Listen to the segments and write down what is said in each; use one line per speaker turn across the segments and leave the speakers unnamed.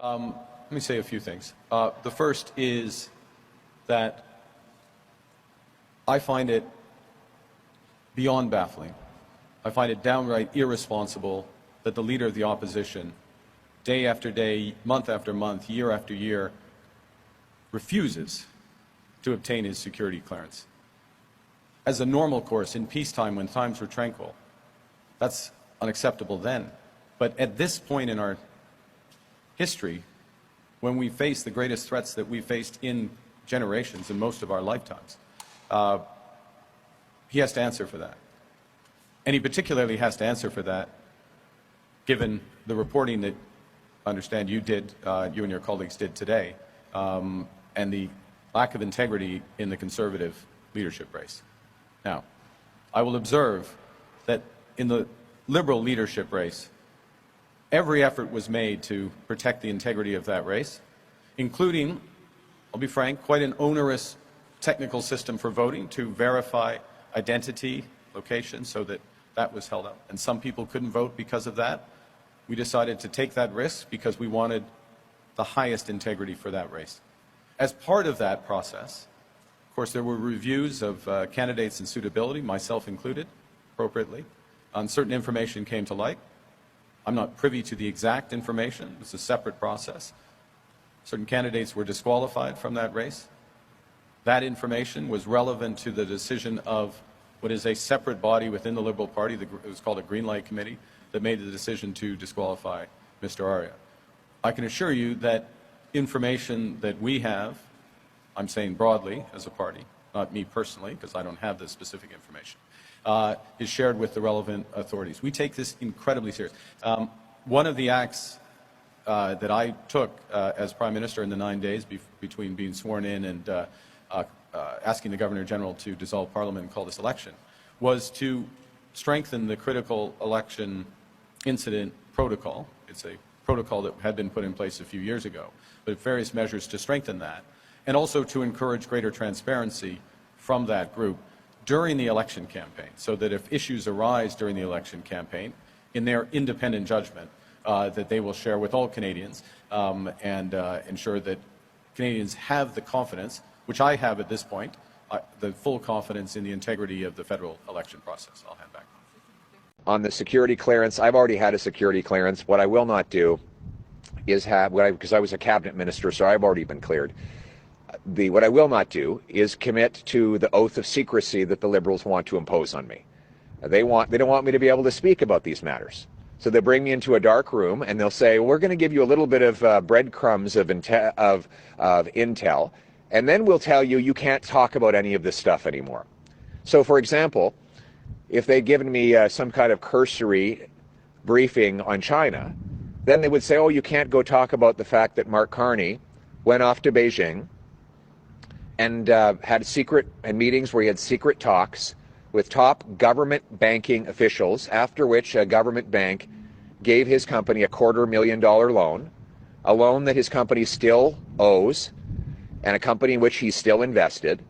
Let me say a few things. The first is that I find it beyond baffling. I find it downright irresponsible that the leader of the opposition, day after day, month after month, year after year, refuses to obtain his security clearance. As a normal course, in peacetime, when times were tranquil, that's unacceptable then. But at this point in our history, when we face the greatest threats that we've faced in generations, in most of our lifetimes, he has to answer for that. And he particularly has to answer for that, given the reporting that I understand you did, you and your colleagues did today, and the lack of integrity in the Conservative leadership race. Now, I will observe that in the Liberal leadership race, every effort was made to protect the integrity of that race, including, I'll be frank, quite an onerous technical system for voting to verify identity, location, so that that was held up. And some people couldn't vote because of that. We decided to take that risk because we wanted the highest integrity for that race. As part of that process, of course, there were reviews of candidates and suitability, myself included, appropriately. Certain information came to light. I'm not privy to the exact information. It's a separate process. Certain candidates were disqualified from that race. That information was relevant to the decision of what is a separate body within the Liberal Party. It was called a Green Light Committee that made the decision to disqualify Mr. Arya. I can assure you that information that we have, I'm saying broadly as a party, not me personally, because I don't have the specific information, is shared with the relevant authorities. We take this incredibly serious. One of the acts that I took as Prime Minister in the 9 days between being sworn in and asking the Governor-General to dissolve Parliament and call this election was to strengthen the critical election incident protocol. It's a protocol that had been put in place a few years ago, but various measures to strengthen that, and also to encourage greater transparency from that group during the election campaign, so that if issues arise during the election campaign, in their independent judgment, that they will share with all Canadians and ensure that Canadians have the confidence, which I have at this point, the full confidence in the integrity of the federal election process. I'll hand back.
On the security clearance, I've already had a security clearance. What I will not do is have, because I was a cabinet minister, so I've already been cleared. What I will not do is commit to the oath of secrecy that the Liberals want to impose on me. They don't want me to be able to speak about these matters. So they bring me into a dark room and they'll say, well, we're going to give you a little bit of breadcrumbs of intel, and then we'll tell you you can't talk about any of this stuff anymore. So, for example, if they'd given me some kind of cursory briefing on China, then they would say, oh, you can't go talk about the fact that Mark Carney went off to Beijing and had secret meetings where he had secret talks with top government banking officials, after which a government bank gave his company a $250,000 loan, a loan that his company still owes, and a company in which he's still invested,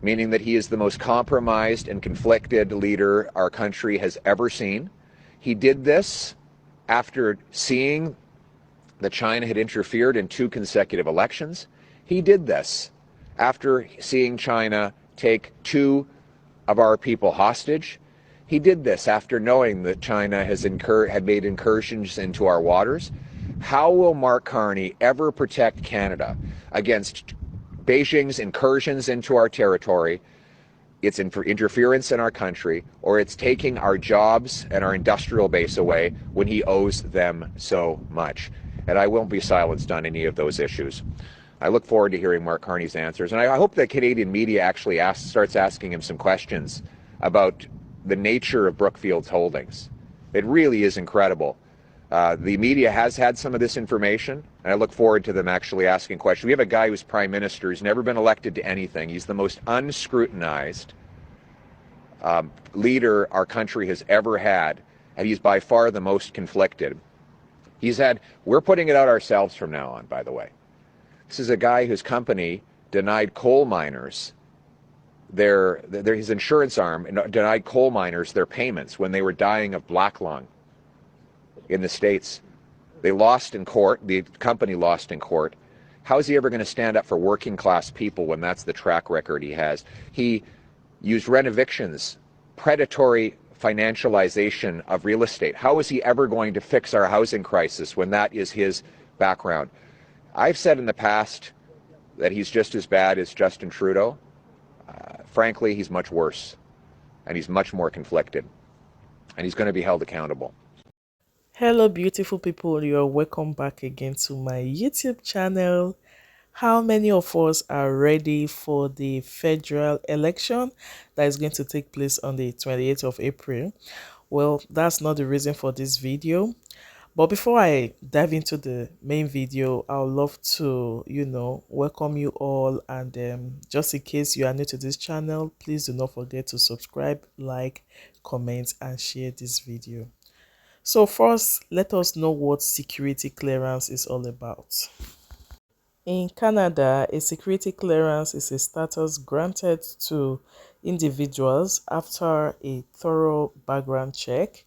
meaning that he is the most compromised and conflicted leader our country has ever seen. He did this after seeing that China had interfered in 2 consecutive elections. He did this after seeing China take 2 of our people hostage. He did this after knowing that China had made incursions into our waters. How will Mark Carney ever protect Canada against Beijing's incursions into our territory, its interference in our country, or it's taking our jobs and our industrial base away when he owes them so much? And I won't be silenced on any of those issues. I look forward to hearing Mark Carney's answers, and I hope that Canadian media actually starts asking him some questions about the nature of Brookfield's holdings. It really is incredible. The media has had some of this information, and I look forward to them actually asking questions. We have a guy who's Prime Minister, who's never been elected to anything. He's the most unscrutinized leader our country has ever had, and he's by far the most conflicted. We're putting it out ourselves from now on, by the way. This is a guy whose company denied coal miners his insurance arm denied coal miners their payments when they were dying of black lung in the States. They lost in court. The company lost in court. How is he ever going to stand up for working class people when that's the track record he has? He used renovictions, predatory financialization of real estate. How is he ever going to fix our housing crisis when that is his background? I've said in the past that he's just as bad as Justin Trudeau. Frankly, he's much worse, and he's much more conflicted, and he's going to be held accountable.
Hello beautiful people, you're welcome back again to my YouTube channel. How many of us are ready for the federal election that is going to take place on the 28th of April? Well, that's not the reason for this video. But before I dive into the main video, I would love to, welcome you all. And just in case you are new to this channel, please do not forget to subscribe, like, comment, and share this video. So first, let us know what security clearance is all about. In Canada, a security clearance is a status granted to individuals after a thorough background check,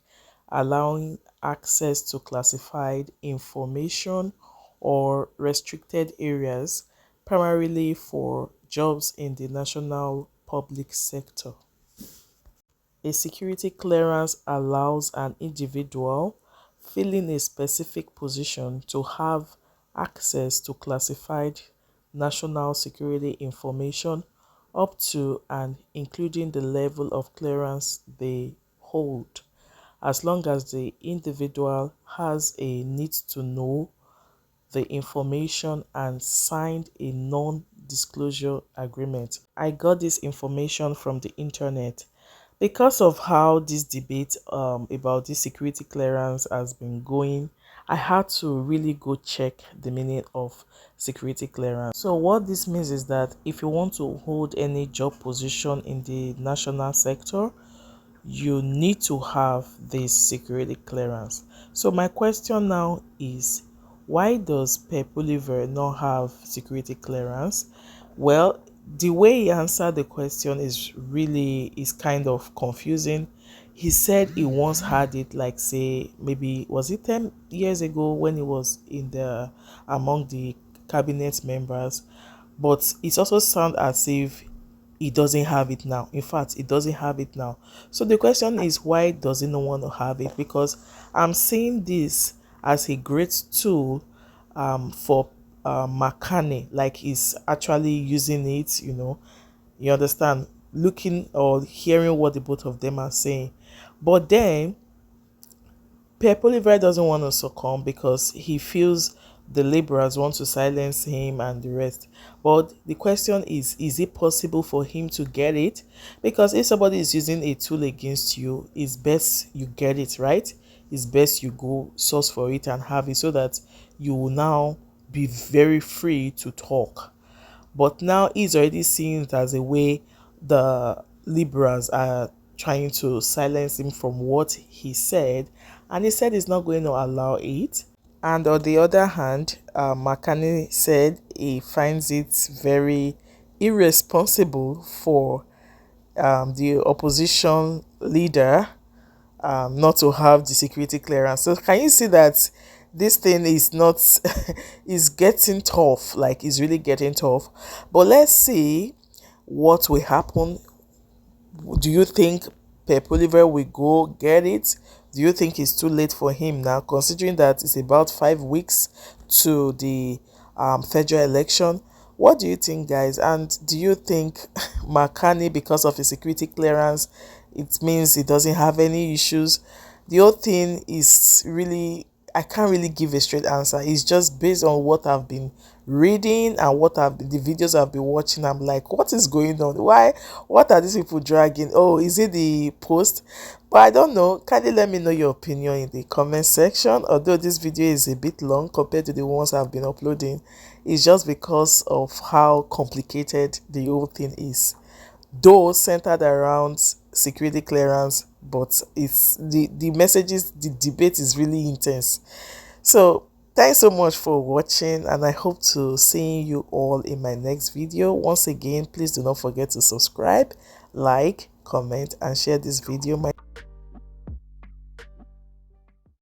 allowing access to classified information or restricted areas, primarily for jobs in the national public sector. A security clearance allows an individual filling a specific position to have access to classified national security information up to and including the level of clearance they hold, as long as the individual has a need to know the information and signed a non-disclosure agreement. I got this information from the internet. Because of how this debate about this security clearance has been going, I had to really go check the meaning of security clearance. So what this means is that if you want to hold any job position in the national sector, you need to have this security clearance. So my question now is, why does Pierre Poilievre not have security clearance? Well, the way he answered the question is kind of confusing. He said he once had it, like, say, maybe was it 10 years ago when he was in the among the cabinet members, but it also sounds as if he doesn't have it now. In fact, he doesn't have it now. So the question is, why does he not want to have it? Because I'm seeing this as a great tool for Carney, like he's actually using it, you understand, looking or hearing what the both of them are saying. But then Pierre Poilievre doesn't want to succumb because he feels the liberals want to silence him and the rest. But the question is it possible for him to get it? Because if somebody is using a tool against you, it's best you get it, right? It's best you go source for it and have it so that you will now be very free to talk. But now he's already seeing it as a way the liberals are trying to silence him from what he said, and he said he's not going to allow it. And on the other hand, McCartney said he finds it very irresponsible for the opposition leader not to have the security clearance. So can you see that this thing is not is getting tough, like it's really getting tough. But let's see what will happen. Do you think Pierre Poilievre will go get it? Do you think it's too late for him now, considering that it's about 5 weeks to the federal election? What do you think, guys? And do you think Carney, because of his security clearance, it means he doesn't have any issues? The whole thing is really, I can't really give a straight answer. It's just based on what I've been reading and the videos I've been watching. I'm like, what is going on? What are these people dragging? Oh, is it the post? But I don't know. Kindly let me know your opinion in the comment section. Although this video is a bit long compared to the ones I've been uploading, it's just because of how complicated the whole thing is, though centered around security clearance, but it's the messages, the debate is really intense. So thanks so much for watching, and I hope to see you all in my next video. Once again, please do not forget to subscribe, like, comment, and share this video.